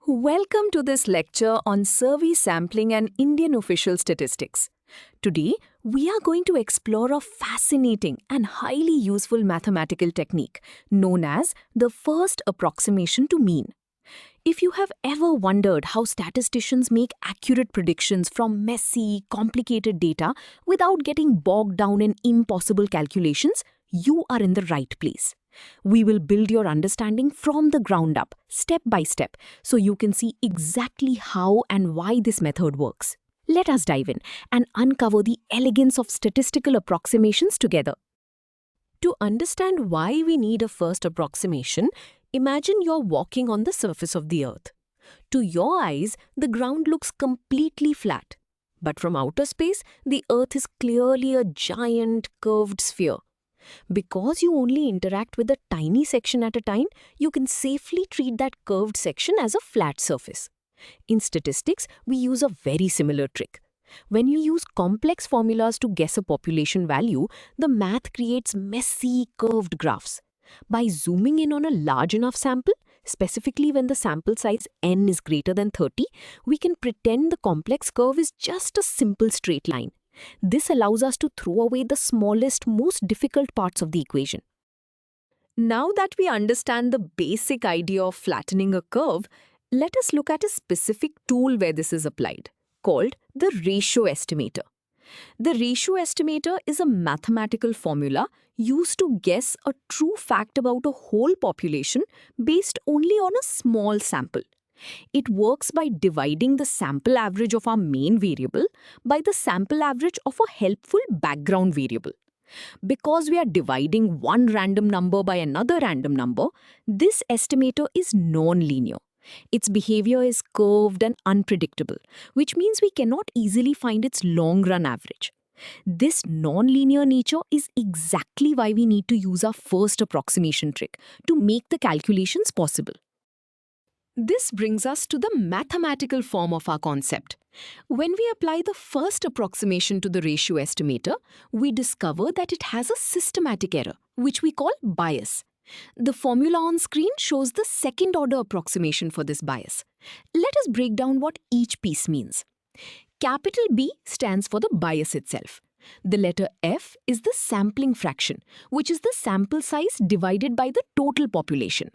Welcome to this lecture on survey sampling and Indian official statistics. Today, we are going to explore a fascinating and highly useful mathematical technique known as the first approximation to mean. If you have ever wondered how statisticians make accurate predictions from messy, complicated data without getting bogged down in impossible calculations, you are in the right place. We will build your understanding from the ground up, step by step, so you can see exactly how and why this method works. Let us dive in and uncover the elegance of statistical approximations together. To understand why we need a first approximation, imagine you're walking on the surface of the earth. To your eyes, the ground looks completely flat. But from outer space, the earth is clearly a giant curved sphere. Because you only interact with a tiny section at a time, you can safely treat that curved section as a flat surface. In statistics, we use a very similar trick. When you use complex formulas to guess a population value, the math creates messy, curved graphs. By zooming in on a large enough sample, specifically when the sample size n is greater than 30, we can pretend the complex curve is just a simple straight line. This allows us to throw away the smallest, most difficult parts of the equation. Now that we understand the basic idea of flattening a curve, let us look at a specific tool where this is applied, called the ratio estimator. The ratio estimator is a mathematical formula used to guess a true fact about a whole population based only on a small sample. It works by dividing the sample average of our main variable by the sample average of a helpful background variable. Because we are dividing one random number by another random number, this estimator is non-linear. Its behavior is curved and unpredictable, which means we cannot easily find its long-run average. This non-linear nature is exactly why we need to use our first approximation trick to make the calculations possible. This brings us to the mathematical form of our concept. When we apply the first approximation to the ratio estimator, we discover that it has a systematic error, which we call bias. The formula on screen shows the second-order approximation for this bias. Let us break down what each piece means. Capital B stands for the bias itself. The letter F is the sampling fraction, which is the sample size divided by the total population.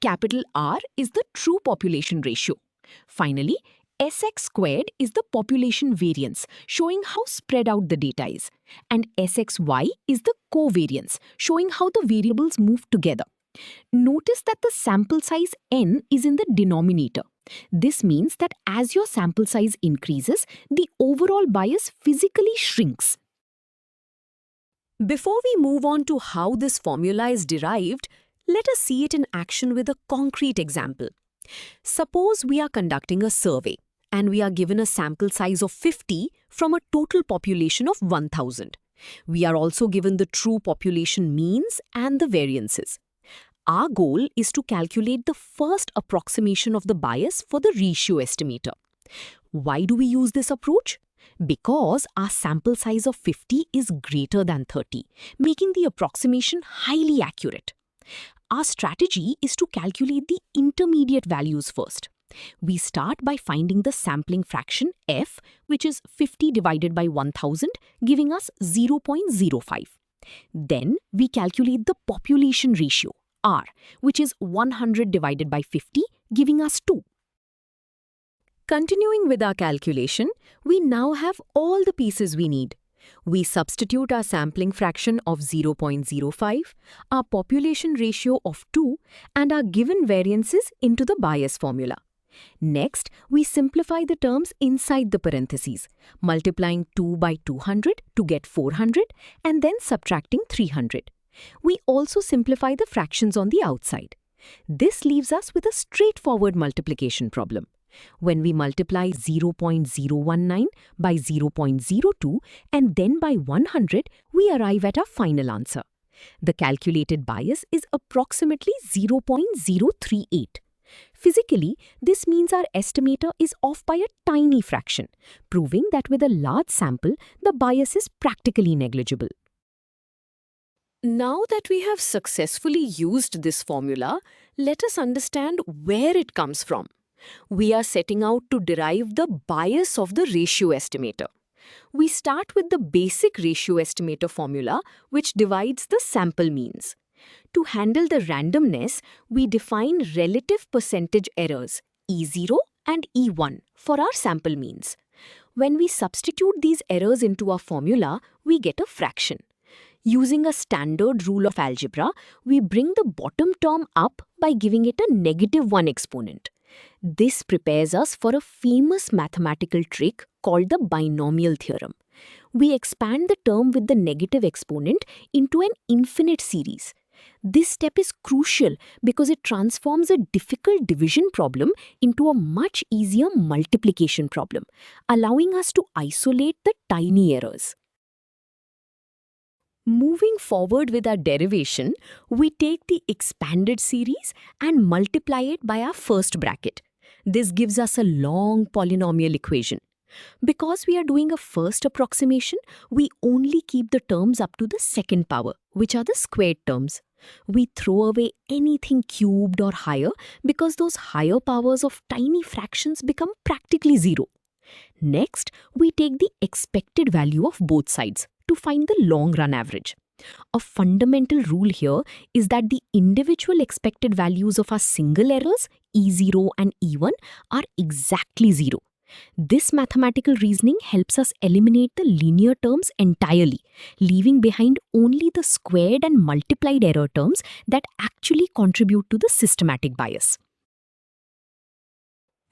Capital R is the true population ratio. Finally, Sx squared is the population variance, showing how spread out the data is. And Sxy is the covariance, showing how the variables move together. Notice that the sample size n is in the denominator. This means that as your sample size increases, the overall bias physically shrinks. Before we move on to how this formula is derived, let us see it in action with a concrete example. Suppose we are conducting a survey and we are given a sample size of 50 from a total population of 1000. We are also given the true population means and the variances. Our goal is to calculate the first approximation of the bias for the ratio estimator. Why do we use this approach? Because our sample size of 50 is greater than 30, making the approximation highly accurate. Our strategy is to calculate the intermediate values first. We start by finding the sampling fraction f, which is 50 divided by 1000, giving us 0.05. Then we calculate the population ratio, r, which is 100 divided by 50, giving us 2. Continuing with our calculation, we now have all the pieces we need. We substitute our sampling fraction of 0.05, our population ratio of 2, and our given variances into the bias formula. Next, we simplify the terms inside the parentheses, multiplying 2 by 200 to get 400 and then subtracting 300. We also simplify the fractions on the outside. This leaves us with a straightforward multiplication problem. When we multiply 0.019 by 0.02 and then by 100, we arrive at our final answer. The calculated bias is approximately 0.038. Physically, this means our estimator is off by a tiny fraction, proving that with a large sample, the bias is practically negligible. Now that we have successfully used this formula, let us understand where it comes from. We are setting out to derive the bias of the ratio estimator. We start with the basic ratio estimator formula, which divides the sample means. To handle the randomness, we define relative percentage errors, E0 and E1, for our sample means. When we substitute these errors into our formula, we get a fraction. Using a standard rule of algebra, we bring the bottom term up by giving it a -1 exponent. This prepares us for a famous mathematical trick called the binomial theorem. We expand the term with the negative exponent into an infinite series. This step is crucial because it transforms a difficult division problem into a much easier multiplication problem, allowing us to isolate the tiny errors. Moving forward with our derivation, we take the expanded series and multiply it by our first bracket. This gives us a long polynomial equation. Because we are doing a first approximation, we only keep the terms up to the second power, which are the squared terms. We throw away anything cubed or higher because those higher powers of tiny fractions become practically zero. Next, we take the expected value of both sides to find the long-run average. A fundamental rule here is that the individual expected values of our single errors, E0 and E1, are exactly zero. This mathematical reasoning helps us eliminate the linear terms entirely, leaving behind only the squared and multiplied error terms that actually contribute to the systematic bias.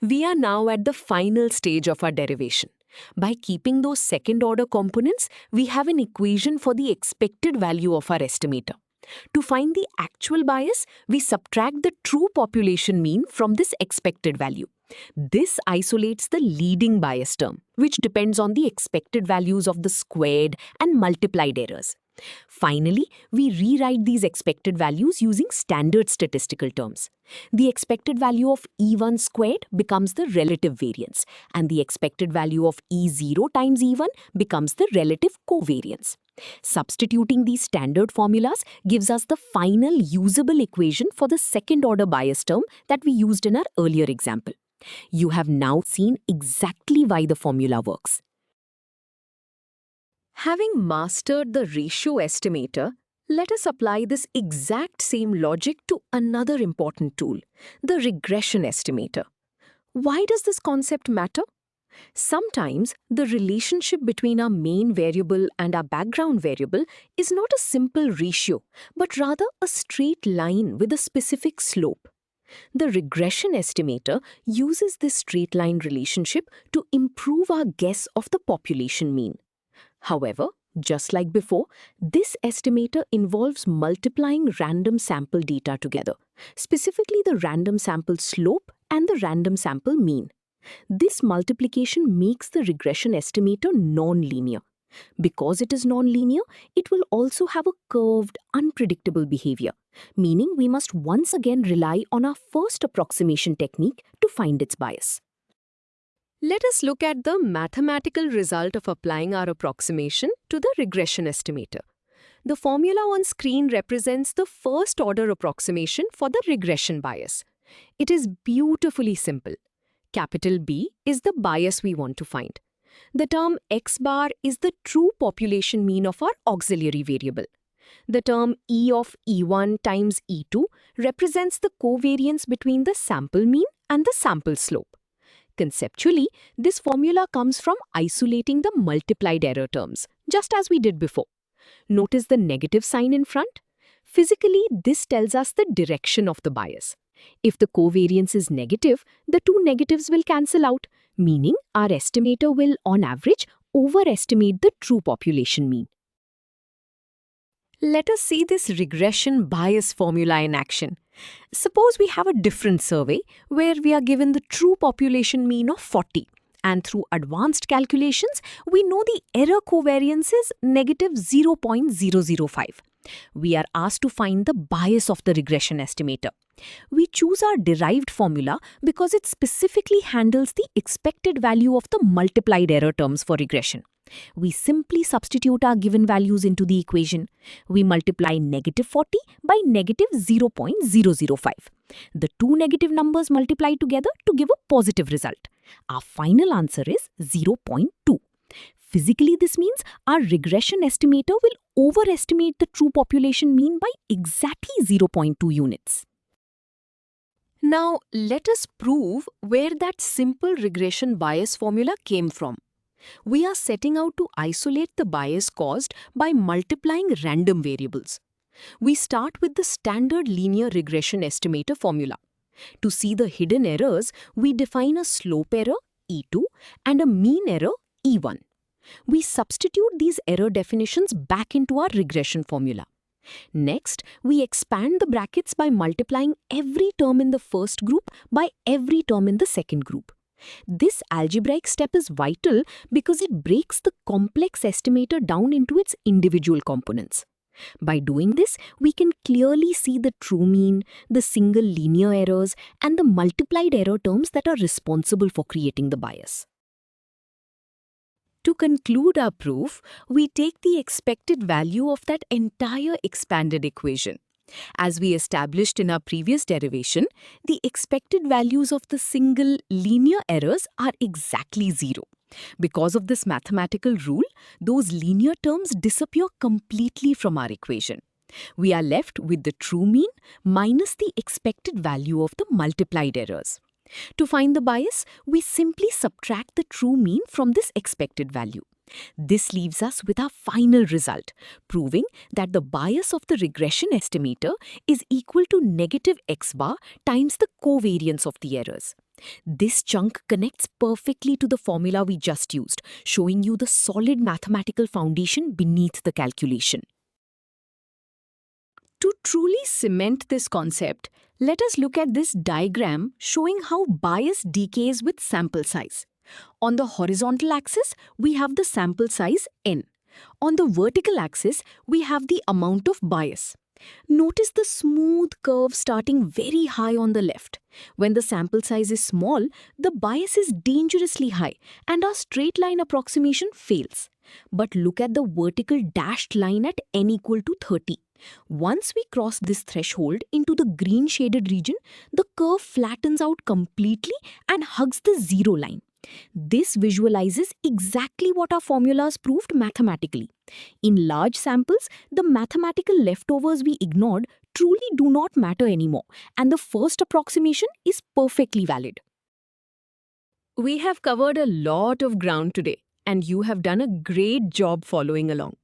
We are now at the final stage of our derivation. By keeping those second-order components, we have an equation for the expected value of our estimator. To find the actual bias, we subtract the true population mean from this expected value. This isolates the leading bias term, which depends on the expected values of the squared and multiplied errors. Finally, we rewrite these expected values using standard statistical terms. The expected value of E1 squared becomes the relative variance, and the expected value of E0 times E1 becomes the relative covariance. Substituting these standard formulas gives us the final usable equation for the second-order bias term that we used in our earlier example. You have now seen exactly why the formula works. Having mastered the ratio estimator, let us apply this exact same logic to another important tool, the regression estimator. Why does this concept matter? Sometimes the relationship between our main variable and our background variable is not a simple ratio, but rather a straight line with a specific slope. The regression estimator uses this straight line relationship to improve our guess of the population mean. However, just like before, this estimator involves multiplying random sample data together, specifically the random sample slope and the random sample mean. This multiplication makes the regression estimator non-linear. Because it is non-linear, it will also have a curved, unpredictable behavior, meaning we must once again rely on our first approximation technique to find its bias. Let us look at the mathematical result of applying our approximation to the regression estimator. The formula on screen represents the first-order approximation for the regression bias. It is beautifully simple. Capital B is the bias we want to find. The term x bar is the true population mean of our auxiliary variable. The term E of E1 times E2 represents the covariance between the sample mean and the sample slope. Conceptually, this formula comes from isolating the multiplied error terms, just as we did before. Notice the negative sign in front? Physically, this tells us the direction of the bias. If the covariance is negative, the two negatives will cancel out, meaning our estimator will, on average, overestimate the true population mean. Let us see this regression bias formula in action. Suppose we have a different survey where we are given the true population mean of 40, and through advanced calculations, we know the error covariance is negative 0.005. We are asked to find the bias of the regression estimator. We choose our derived formula because it specifically handles the expected value of the multiplied error terms for regression. We simply substitute our given values into the equation. We multiply -40 by -0.005. The two negative numbers multiply together to give a positive result. Our final answer is 0.2. Physically, this means our regression estimator will overestimate the true population mean by exactly 0.2 units. Now, let us prove where that simple regression bias formula came from. We are setting out to isolate the bias caused by multiplying random variables. We start with the standard linear regression estimator formula. To see the hidden errors, we define a slope error, E2, and a mean error, E1. We substitute these error definitions back into our regression formula. Next, we expand the brackets by multiplying every term in the first group by every term in the second group. This algebraic step is vital because it breaks the complex estimator down into its individual components. By doing this, we can clearly see the true mean, the single linear errors, and the multiplied error terms that are responsible for creating the bias. To conclude our proof, we take the expected value of that entire expanded equation. As we established in our previous derivation, the expected values of the single linear errors are exactly 0. Because of this mathematical rule, those linear terms disappear completely from our equation. We are left with the true mean minus the expected value of the multiplied errors. To find the bias, we simply subtract the true mean from this expected value. This leaves us with our final result, proving that the bias of the regression estimator is equal to negative x bar times the covariance of the errors. This chunk connects perfectly to the formula we just used, showing you the solid mathematical foundation beneath the calculation. To truly cement this concept, let us look at this diagram showing how bias decays with sample size. On the horizontal axis, we have the sample size n. On the vertical axis, we have the amount of bias. Notice the smooth curve starting very high on the left. When the sample size is small, the bias is dangerously high and our straight line approximation fails. But look at the vertical dashed line at n equal to 30. Once we cross this threshold into the green shaded region, the curve flattens out completely and hugs the zero line. This visualizes exactly what our formulas proved mathematically. In large samples, the mathematical leftovers we ignored truly do not matter anymore, and the first approximation is perfectly valid. We have covered a lot of ground today, and you have done a great job following along.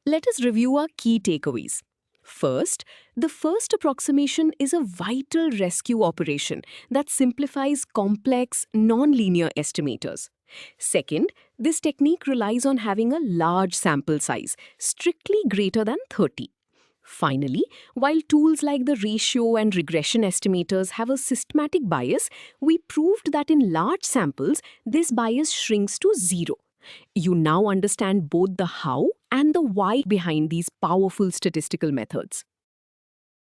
Let us review our key takeaways. First, the first approximation is a vital rescue operation that simplifies complex, non-linear estimators. Second, this technique relies on having a large sample size, strictly greater than 30. Finally, while tools like the ratio and regression estimators have a systematic bias, we proved that in large samples, this bias shrinks to 0. You now understand both the how and the why behind these powerful statistical methods.